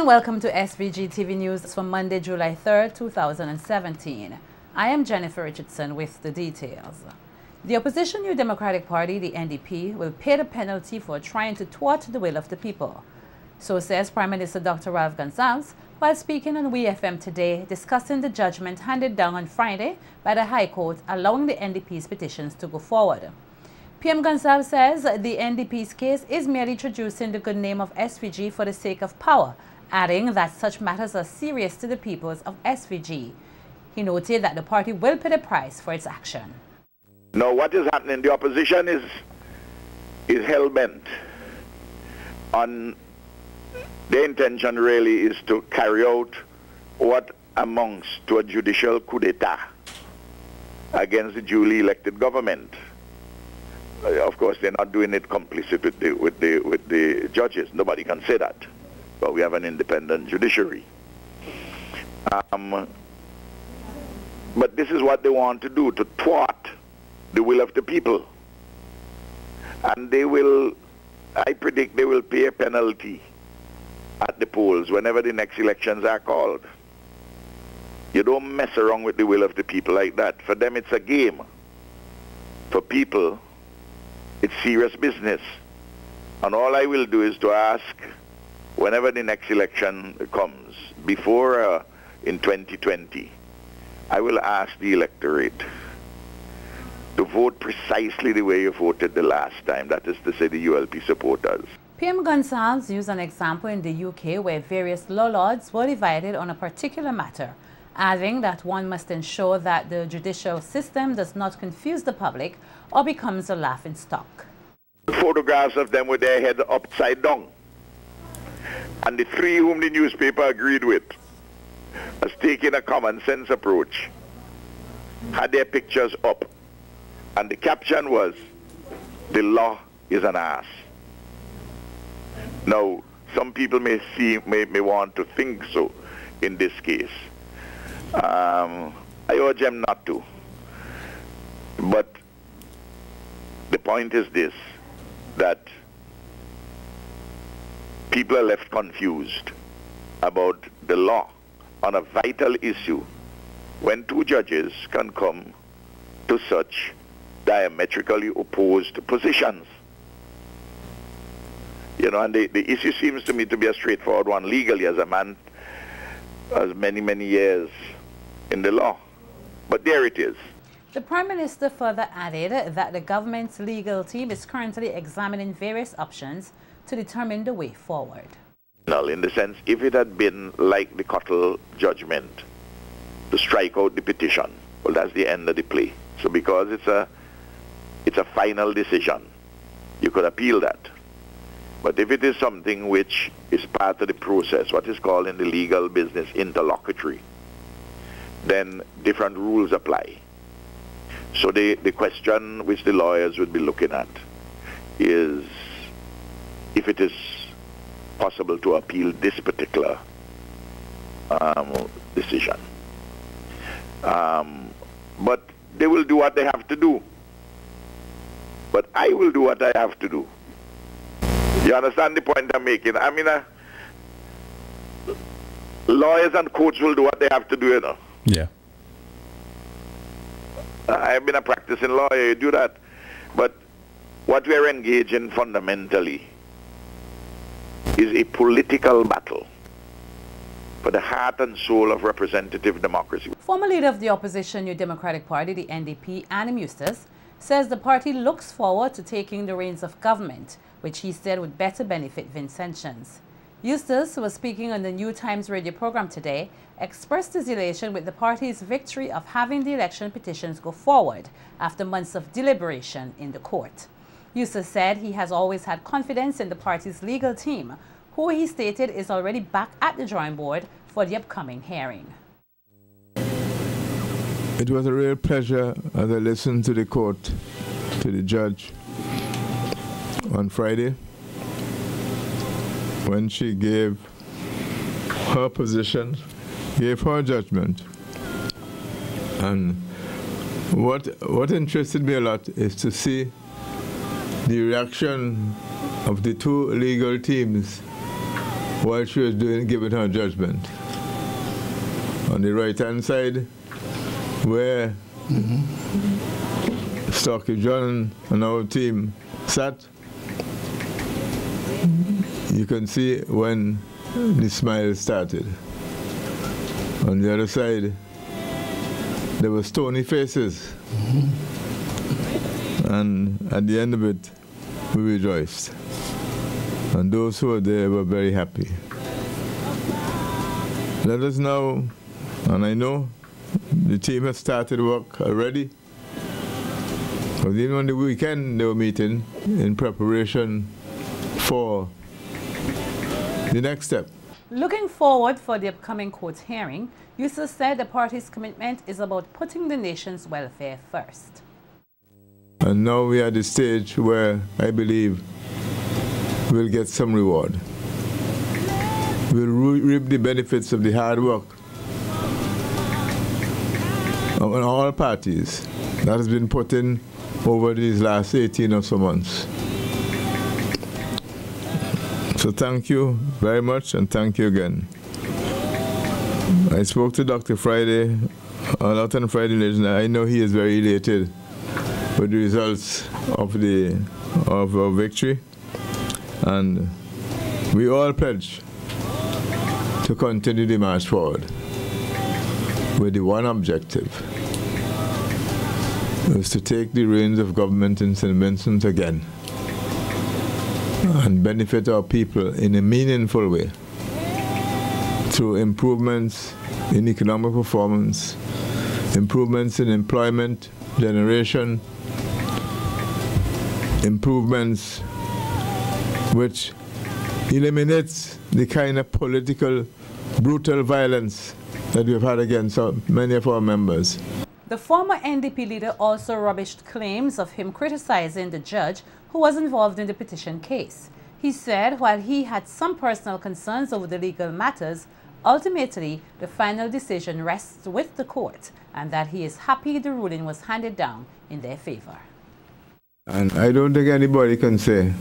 Welcome to SVG-TV News for Monday, July 3rd, 2017. I am Jennifer Richardson with the details. The opposition New Democratic Party, the NDP, will pay the penalty for trying to thwart the will of the people. So says Prime Minister Dr. Ralph Gonsalves while speaking on WeFM today, discussing the judgment handed down on Friday by the High Court allowing the NDP's petitions to go forward. PM Gonsalves says the NDP's case is merely traducing the good name of SVG for the sake of power, adding that such matters are serious to the peoples of SVG. He noted that the party will pay the price for its action. Now what is happening, the opposition is hell-bent on their intention really is to carry out what amounts to a judicial coup d'etat against the duly elected government. Of course, they're not doing it complicit with the judges. Nobody can say that. But we have an independent judiciary. But this is what they want to do, to thwart the will of the people. And they will, I predict they will pay a penalty at the polls whenever the next elections are called. You don't mess around with the will of the people like that. For them, it's a game. For people, it's serious business. And all I will do is to ask, whenever the next election comes, before in 2020, I will ask the electorate to vote precisely the way you voted the last time. That is to say, the ULP supporters. PM Gonsalves used an example in the UK where various law lords were divided on a particular matter, adding that one must ensure that the judicial system does not confuse the public or becomes a laughingstock. Photographs of them with their head upside down. And the three whom the newspaper agreed with, as taking a common sense approach, had their pictures up. And the caption was, "The law is an ass." Now, some people may want to think so in this case. I urge them not to. But the point is this, that people are left confused about the law on a vital issue when two judges can come to such diametrically opposed positions. You know, and the issue seems to me to be a straightforward one legally, as a man has many years in the law. But there it is. The Prime Minister further added that the government's legal team is currently examining various options to determine the way forward. Well, in the sense, if it had been like the Cottle judgment, to strike out the petition, well, that's the end of the play. So because it's a final decision, you could appeal that. But if it is something which is part of the process, what is called in the legal business interlocutory, then different rules apply. So the question which the lawyers would be looking at is if it is possible to appeal this particular decision. But they will do what they have to do. But I will do what I have to do. You understand the point I'm making? I mean, lawyers and courts will do what they have to do, you know. Yeah. I've been a practicing lawyer, you do that. But what we're engaged in fundamentally is a political battle for the heart and soul of representative democracy. Former leader of the opposition New Democratic Party, the NDP, Annim Eustace, says the party looks forward to taking the reins of government, which he said would better benefit Vincentians. Eustace, who was speaking on the New Times radio program today, expressed his elation with the party's victory of having the election petitions go forward after months of deliberation in the court. Eustace said he has always had confidence in the party's legal team, who he stated is already back at the drawing board for the upcoming hearing. It was a real pleasure as I listened to the court, to the judge on Friday, when she gave her position, gave her judgment. And what interested me a lot is to see the reaction of the two legal teams while she was giving her judgment. On the right-hand side, where Stocky John and our team sat, you can see when the smile started. On the other side, there were stony faces. And at the end of it, we rejoiced. And those who were there were very happy. Let us now, and I know the team has started work already, but even on the weekend they were meeting in preparation for the next step. Looking forward for the upcoming court hearing, Yusuf said the party's commitment is about putting the nation's welfare first. And now we are at the stage where I believe we'll get some reward. We'll reap the benefits of the hard work on all parties that has been put in over these last 18 or so months. So thank you very much, and thank you again. I spoke to Dr. Friday out on Friday Legend. I know he is very elated with the results of our victory, and we all pledge to continue the march forward with the one objective, is to take the reins of government in St. Vincent again and benefit our people in a meaningful way through improvements in economic performance, improvements in employment generation, improvements which eliminates the kind of political brutal violence that we've had against many of our members. The former NDP leader also rubbished claims of him criticizing the judge who was involved in the petition case. He said while he had some personal concerns over the legal matters, ultimately the final decision rests with the court, and that he is happy the ruling was handed down in their favor. And I don't think anybody can say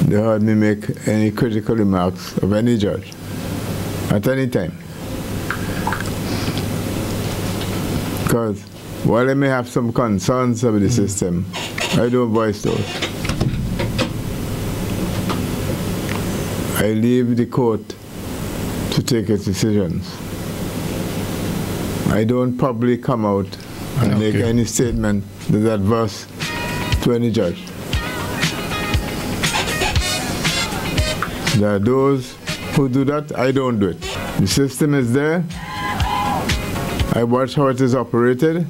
they heard me make any critical remarks of any judge at any time. Because while I may have some concerns about the system, I don't voice those. I leave the court to take its decisions. I don't probably come out and make any statement that's adverse to any judge. There are those who do that. I don't do it. The system is there. I watch how it is operated,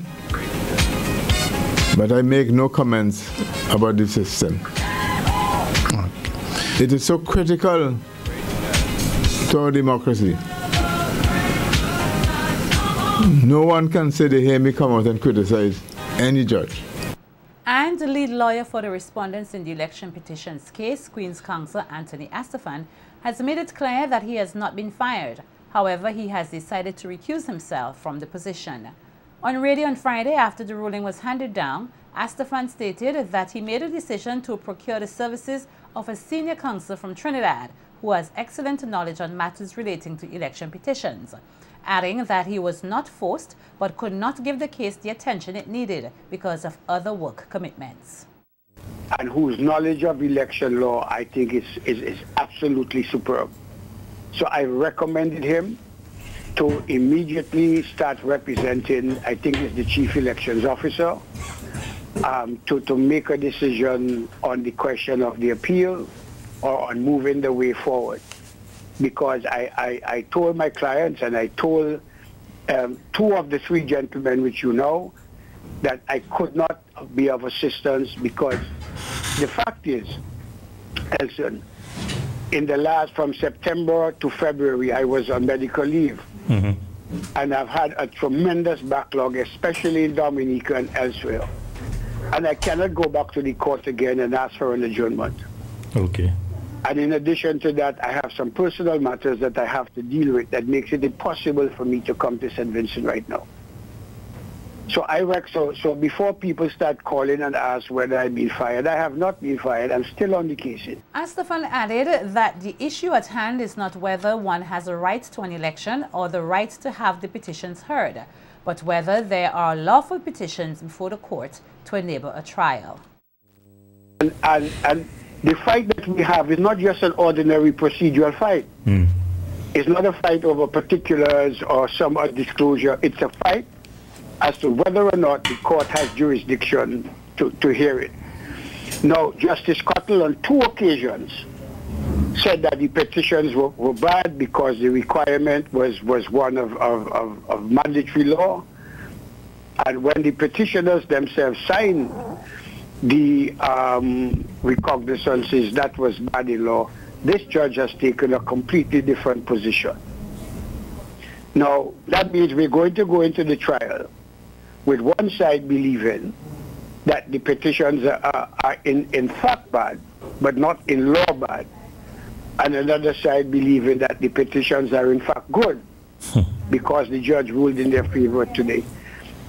but I make no comments about the system. It is so critical to our democracy. No one can say they hear me come out and criticize any judge. And the lead lawyer for the respondents in the election petitions case, Queen's Counsel Anthony Astafan, has made it clear that he has not been fired. However, he has decided to recuse himself from the position. On radio on Friday, after the ruling was handed down, Astafan stated that he made a decision to procure the services of a senior counsel from Trinidad who has excellent knowledge on matters relating to election petitions, adding that he was not forced but could not give the case the attention it needed because of other work commitments. And whose knowledge of election law I think is absolutely superb. So I recommended him to immediately start representing, I think it's the Chief Elections Officer, to make a decision on the question of the appeal or on moving the way forward. Because I told my clients, and I told two of the three gentlemen which you know, that I could not be of assistance, because the fact is, Elson, in the last, from September to February, I was on medical leave. And I've had a tremendous backlog, especially in Dominica and elsewhere. And I cannot go back to the court again and ask for an adjournment. Okay. And in addition to that, I have some personal matters that I have to deal with that makes it impossible for me to come to St. Vincent right now. So before people start calling and ask whether I've been fired, I have not been fired. I'm still on the case. Astafan added that the issue at hand is not whether one has a right to an election or the right to have the petitions heard, but whether there are lawful petitions before the court to enable a trial. And the fight that we have is not just an ordinary procedural fight. It's not a fight over particulars or some disclosure. It's a fight as to whether or not the court has jurisdiction to hear it. Now, Justice Cottle on 2 occasions said that the petitions were bad because the requirement was one of mandatory law. And when the petitioners themselves signed the recognizances, that was bad in law. This judge has taken a completely different position. Now, that means we're going to go into the trial with one side believing that the petitions are in fact bad, but not in law bad, and another side believing that the petitions are in fact good because the judge ruled in their favor today.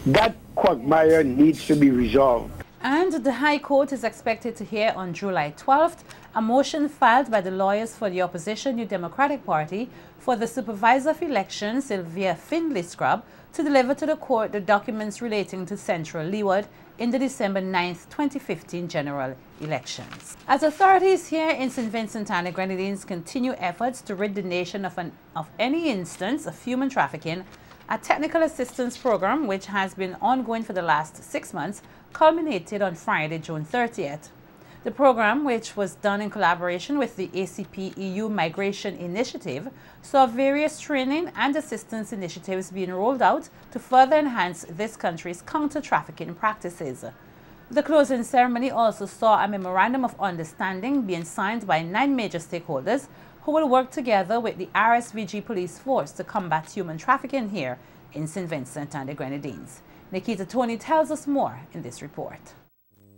That quagmire needs to be resolved. And the High Court is expected to hear on July 12th a motion filed by the lawyers for the opposition New Democratic Party for the Supervisor of Elections, Sylvia Findlay-Scrub, to deliver to the court the documents relating to Central Leeward in the December 9th, 2015 general elections. As authorities here in St. Vincent and the Grenadines continue efforts to rid the nation of any instance of human trafficking, a technical assistance program which has been ongoing for the last 6 months culminated on Friday, June 30th. The program, which was done in collaboration with the ACP EU Migration Initiative, saw various training and assistance initiatives being rolled out to further enhance this country's counter-trafficking practices. The closing ceremony also saw a memorandum of understanding being signed by 9 major stakeholders who will work together with the RSVG police force to combat human trafficking here in St. Vincent and the Grenadines. Nikita Tony tells us more in this report.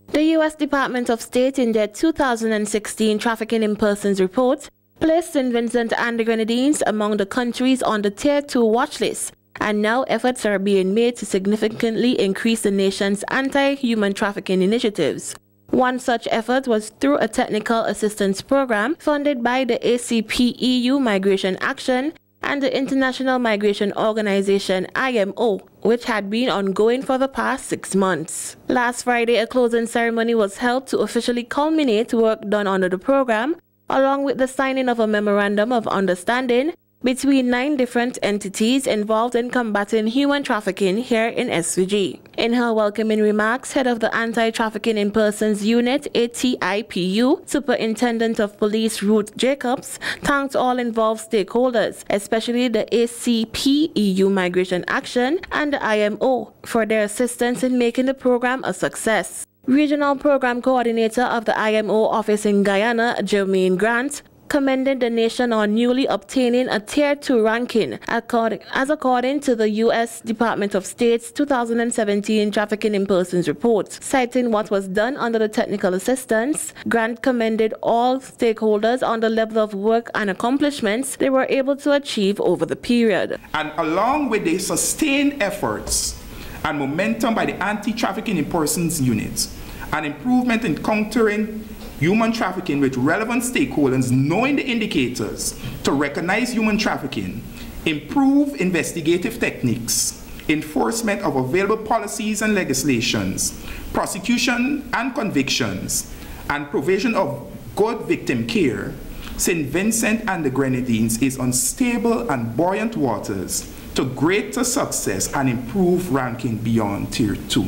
The U.S. Department of State in their 2016 Trafficking in Persons report placed St. Vincent and the Grenadines among the countries on the Tier 2 watch list, and now efforts are being made to significantly increase the nation's anti-human trafficking initiatives. One such effort was through a technical assistance program funded by the ACP EU Migration Action and the International Migration Organization IMO, which had been ongoing for the past 6 months. Last Friday, a closing ceremony was held to officially culminate work done under the program, along with the signing of a memorandum of understanding between 9 different entities involved in combating human trafficking here in SVG. In her welcoming remarks, head of the Anti-Trafficking in Persons Unit, ATIPU, Superintendent of Police Ruth Jacobs, thanked all involved stakeholders, especially the ACP EU Migration Action and the IMO, for their assistance in making the program a success. Regional Program Coordinator of the IMO office in Guyana, Jermaine Grant, commended the nation on newly obtaining a Tier 2 ranking, according to the U.S. Department of State's 2017 Trafficking in Persons report. Citing what was done under the technical assistance, Grant commended all stakeholders on the level of work and accomplishments they were able to achieve over the period. And along with the sustained efforts and momentum by the Anti-Trafficking in Persons units, an improvement in countering human trafficking with relevant stakeholders knowing the indicators to recognize human trafficking, improve investigative techniques, enforcement of available policies and legislations, prosecution and convictions, and provision of good victim care, St. Vincent and the Grenadines is on stable and buoyant waters to greater success and improve ranking beyond Tier 2.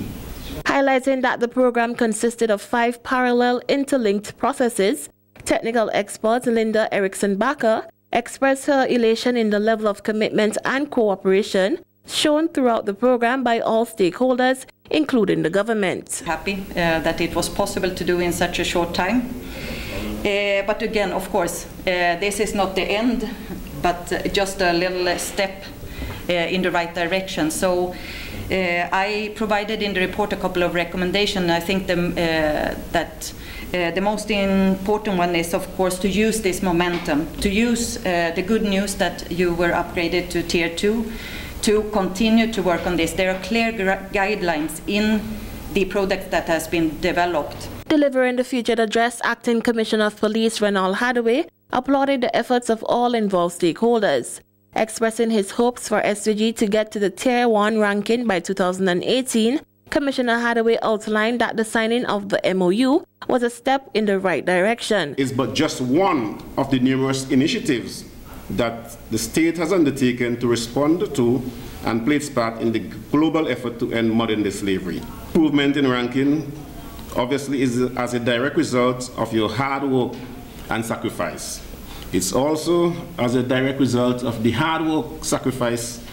Highlighting that the program consisted of 5 parallel interlinked processes, technical expert Linda Erickson-Backer expressed her elation in the level of commitment and cooperation shown throughout the program by all stakeholders, including the government. Happy that it was possible to do in such a short time. But again, of course, this is not the end, but just a little step in the right direction. So I provided in the report a couple of recommendations. I think that the most important one is, of course, to use this momentum, to use the good news that you were upgraded to Tier 2, to continue to work on this. There are clear guidelines in the product that has been developed. Delivering the featured address, Acting Commissioner of Police Renald Hathaway applauded the efforts of all involved stakeholders, expressing his hopes for SVG to get to the Tier 1 ranking by 2018. Commissioner Hathaway outlined that the signing of the MOU was a step in the right direction. It's but just one of the numerous initiatives that the state has undertaken to respond to and play its part in the global effort to end modern-day slavery. Improvement in ranking obviously is as a direct result of your hard work and sacrifice. It's also as a direct result of the hard work, sacrifice,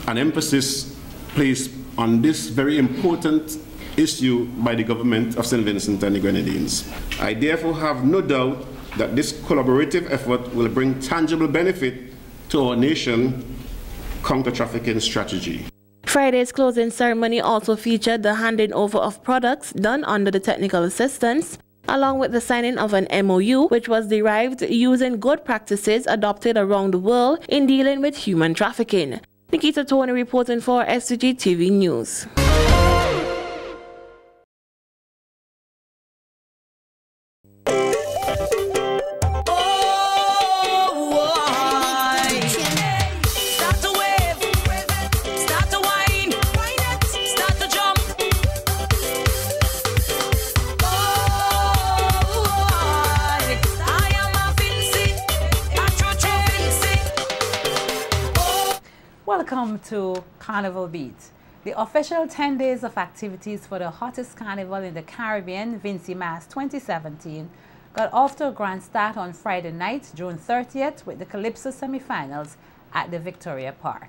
and emphasis placed on this very important issue by the government of St. Vincent and the Grenadines. I therefore have no doubt that this collaborative effort will bring tangible benefit to our nation counter-trafficking strategy. Friday's closing ceremony also featured the handing over of products done under the technical assistance, along with the signing of an MOU which was derived using good practices adopted around the world in dealing with human trafficking. Nikita Tony reporting for SVG-TV News. Welcome to Carnival Beat. The official 10 days of activities for the hottest carnival in the Caribbean, Vincy Mas 2017, got off to a grand start on Friday night, June 30th, with the Calypso semi-finals at the Victoria Park.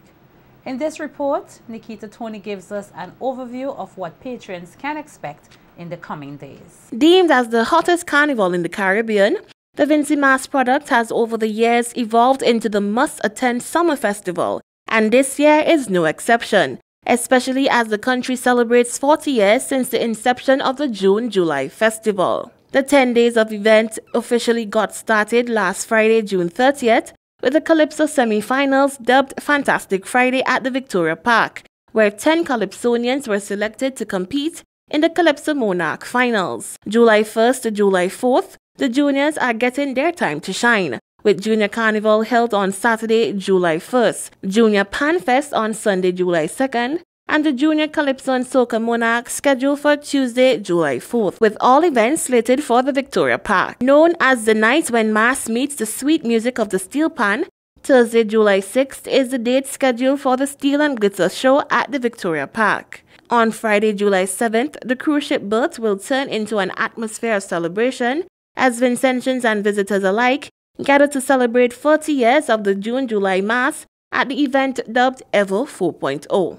In this report, Nikita Tony gives us an overview of what patrons can expect in the coming days. Deemed as the hottest carnival in the Caribbean, the Vincy Mas product has over the years evolved into the must-attend summer festival, and this year is no exception, especially as the country celebrates 40 years since the inception of the June-July festival. The 10 days of event officially got started last Friday, June 30th, with the Calypso semi-finals dubbed Fantastic Friday at the Victoria Park, where 10 Calypsonians were selected to compete in the Calypso Monarch finals. July 1st to July 4th, the juniors are getting their time to shine, with Junior Carnival held on Saturday, July 1st, Junior Pan Fest on Sunday, July 2nd, and the Junior Calypso and Soca Monarch scheduled for Tuesday, July 4th, with all events slated for the Victoria Park. Known as the night when Mas meets the sweet music of the steel pan, Thursday, July 6th is the date scheduled for the Steel and Glitter Show at the Victoria Park. On Friday, July 7th, the cruise ship berth will turn into an atmosphere of celebration as Vincentians and visitors alike gather to celebrate 40 years of the June-July Mas at the event dubbed Evo 4.0.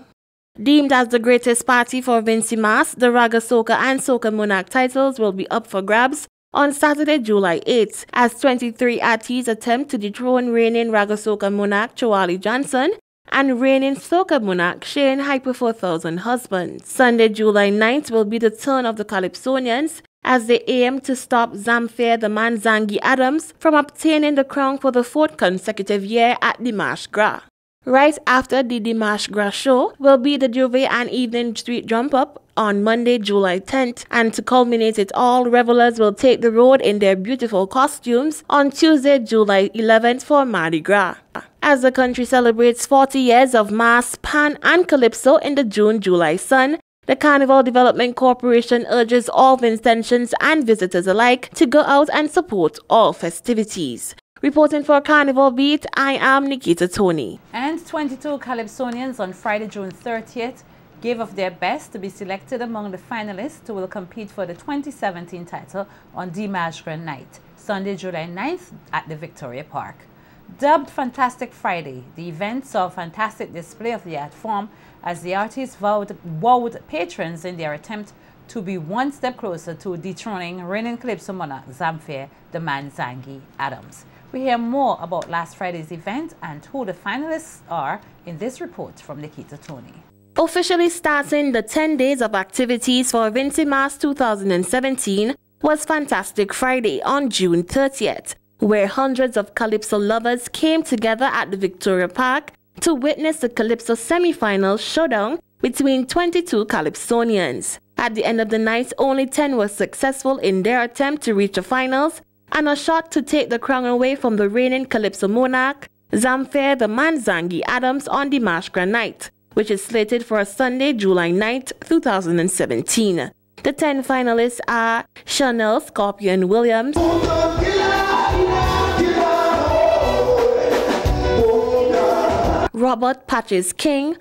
Deemed as the greatest party for Vincy Mas, the Raga Soca and Soca Monarch titles will be up for grabs on Saturday, July 8th, as 23 artists attempt to dethrone reigning Raga Soca Monarch Chawali Johnson and reigning Soca Monarch Shane Hyper 4000 husband. Sunday, July 9th will be the turn of the Calypsonians as they aim to stop Zamfir the Man Zangi Adams from obtaining the crown for the 4th consecutive year at Dimanche Gras. Right after the Dimanche Gras show will be the Juve and Evening Street Jump Up on Monday, July 10th, and to culminate it all, revelers will take the road in their beautiful costumes on Tuesday, July 11th for Mardi Gras. As the country celebrates 40 years of Mas, Pan and Calypso in the June-July sun, the Carnival Development Corporation urges all Vincentians and visitors alike to go out and support all festivities. Reporting for Carnival Beat, I am Nikita Tony. And 22 Calypsonians on Friday, June 30th gave of their best to be selected among the finalists who will compete for the 2017 title on Dimanche Gras night, Sunday, July 9th at the Victoria Park. Dubbed Fantastic Friday, the event saw a fantastic display of the art form as the artists wowed patrons in their attempt to be one step closer to dethroning reigning Calypso monarch Zamfir the Man Zangi Adams. We hear more about last Friday's event and who the finalists are in this report from Nikita Tony. Officially starting the 10 days of activities for Vincy Mas 2017 was Fantastic Friday on June 30th, where hundreds of Calypso lovers came together at the Victoria Park to witness the Calypso semi-final showdown between 22 Calypsonians. At the end of the night, only 10 were successful in their attempt to reach the finals, and a shot to take the crown away from the reigning Calypso monarch, Zamfir the Manzangi Adams, on the March Grand Night, which is slated for a Sunday, July 9th, 2017. The 10 finalists are Chanel Scorpion Williams, Robert Patches King,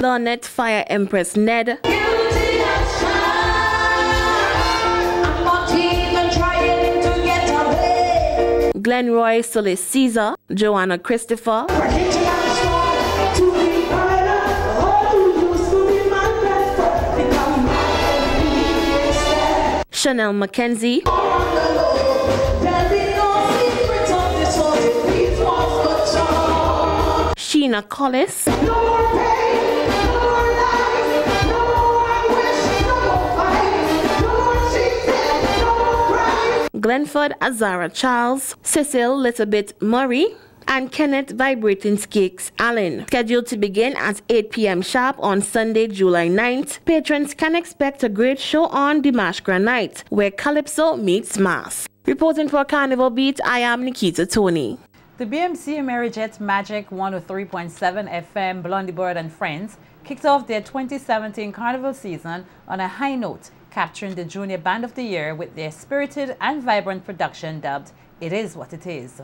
Lornette Fire Empress Ned, Glenroy Solis Caesar, Joanna Christopher, Chanel Mackenzie, Sheena Collis, Glenford Azara Charles, Cecil Littlebit Murray, and Kenneth Vibrating Skakes Allen. Scheduled to begin at 8 p.m. sharp on Sunday, July 9th, patrons can expect a great show on the March Grand Night, where Calypso meets Mass. Reporting for Carnival Beat, I am Nikita Tony. The BMC Amerijet Magic 103.7 FM Blondie Bird and Friends kicked off their 2017 Carnival season on a high note, capturing the Junior Band of the Year with their spirited and vibrant production dubbed It Is What It Is.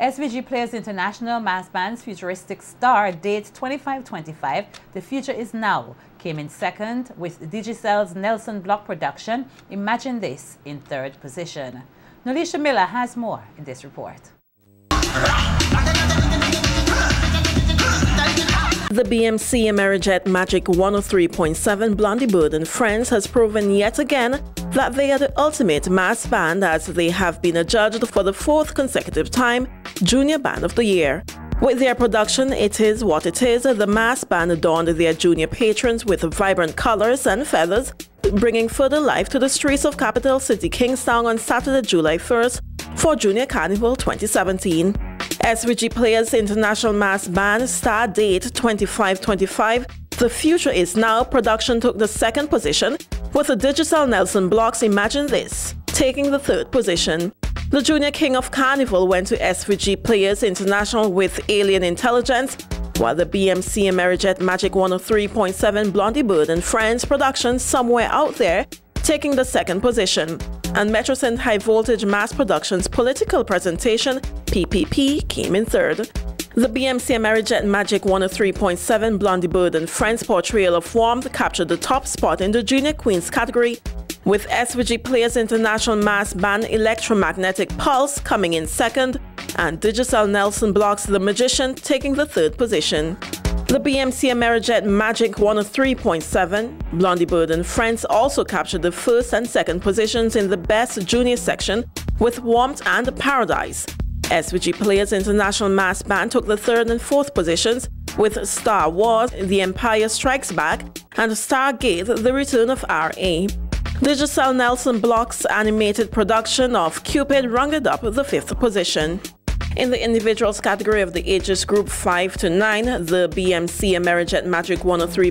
SVG Players International Mass Band's futuristic star date 2525, The Future Is Now, came in second, with Digicell's Nelson Block production, Imagine This, in third position. Nolisha Miller has more in this report. The BMC Amerijet Magic 103.7 Blondie Bird and Friends has proven yet again that they are the ultimate mass band, as they have been adjudged for the fourth consecutive time Junior Band of the Year. With their production It Is What It Is, the mass band adorned their junior patrons with vibrant colors and feathers, bringing further life to the streets of capital city Kingstown on Saturday, July 1st for Junior Carnival 2017. SVG Players International Mass Band star date 2525, The Future Is Now production took the second position, with the Digicel Nelson Block's Imagine This taking the third position. The Junior King of Carnival went to SVG Players International with Alien Intelligence, while the BMC Amerijet Magic 103.7 Blondie Bird and Friends production Somewhere Out There taking the second position, and Metrocent High Voltage Mass Productions Political Presentation PPP came in third. The BMC Amerijet Magic 103.7 Blondie Bird and Friends Portrayal of Warmth captured the top spot in the Junior Queens category, with SVG Players International Mass Band Electromagnetic Pulse coming in second, and Digicel Nelson Block's The Magician taking the third position. The BMC Amerijet Magic 103.7 Blondie Bird and Friends also captured the first and second positions in the Best Junior section with Warmth and Paradise. SVG Players International Mass Band took the third and fourth positions with Star Wars, The Empire Strikes Back, and Stargate, The Return of R.A. Digicel Nelson Block's animated production of Cupid rounded up the fifth position. In the individuals category of the ages group 5 to 9, the BMC Amerijet Magic 103.7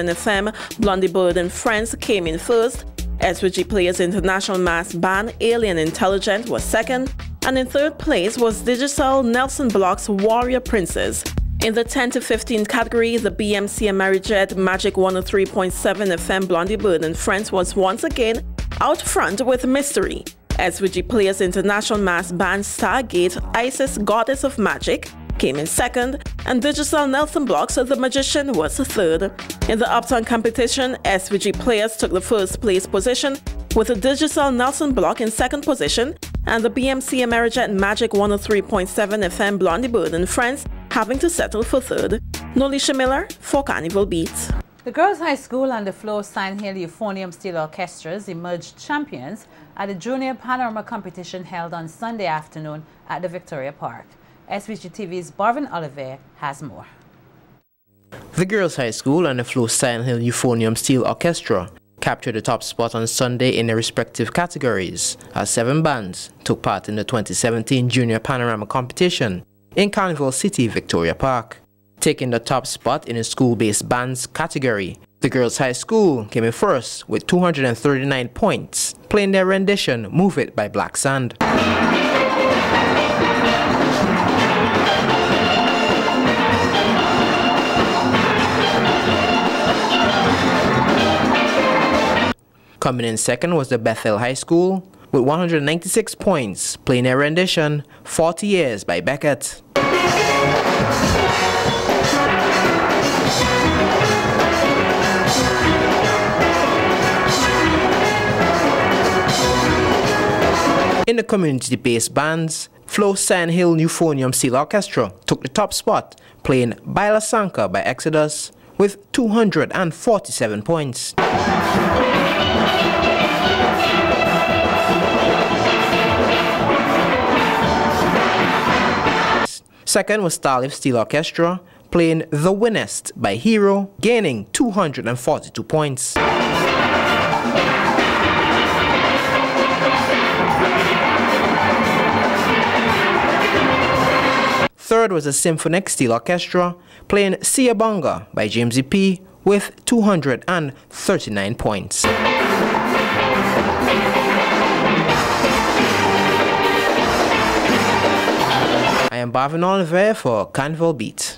FM Blondie Bird and Friends came in first. SVG Players International Mass Band Alien Intelligent was second, and in third place was Digicel Nelson Block's Warrior Princess. In the 10 to 15 category, the BMC Amerijet Magic 103.7 FM Blondie Bird and Friends was once again out front with Mystery. SVG Players International Mass Band Stargate Isis Goddess of Magic came in second, and Digicel Nelson Block's The Magician was third. In the Uptown competition, SVG Players took the first place position, with the Digicel Nelson Block in second position, and the BMC Amerijet Magic 103.7 FM Blondie Bird and Friends having to settle for third. Nolisha Miller for Carnival Beat. The Girls High School and the Flo Sandhill Euphonium Steel Orchestras emerged champions at the Junior Panorama competition held on Sunday afternoon at the Victoria Park. SVG-TV's Barvin Oliver has more. The Girls High School and the Flo Sandhill Euphonium Steel Orchestra captured the top spot on Sunday in their respective categories, as 7 bands took part in the 2017 Junior Panorama competition in Carnival City, Victoria Park. Taking the top spot in the school-based bands category, the Girls High School came in first with 239 points, playing their rendition Move It by Black Sand. Coming in second was the Bethel High School with 196 points, playing their rendition 40 Years by Beckett. In the community-based bands, Flow Sandhill Euphonium Steel Orchestra took the top spot, playing Baila Sanka by Exodus with 247 points. Second was Starlift Steel Orchestra, playing The Winnest by Hero, gaining 242 points. Third was the Symphonic Steel Orchestra, playing Siyabonga by James E.P. with 239 points. I am Bavin Oliver for Carnival Beat.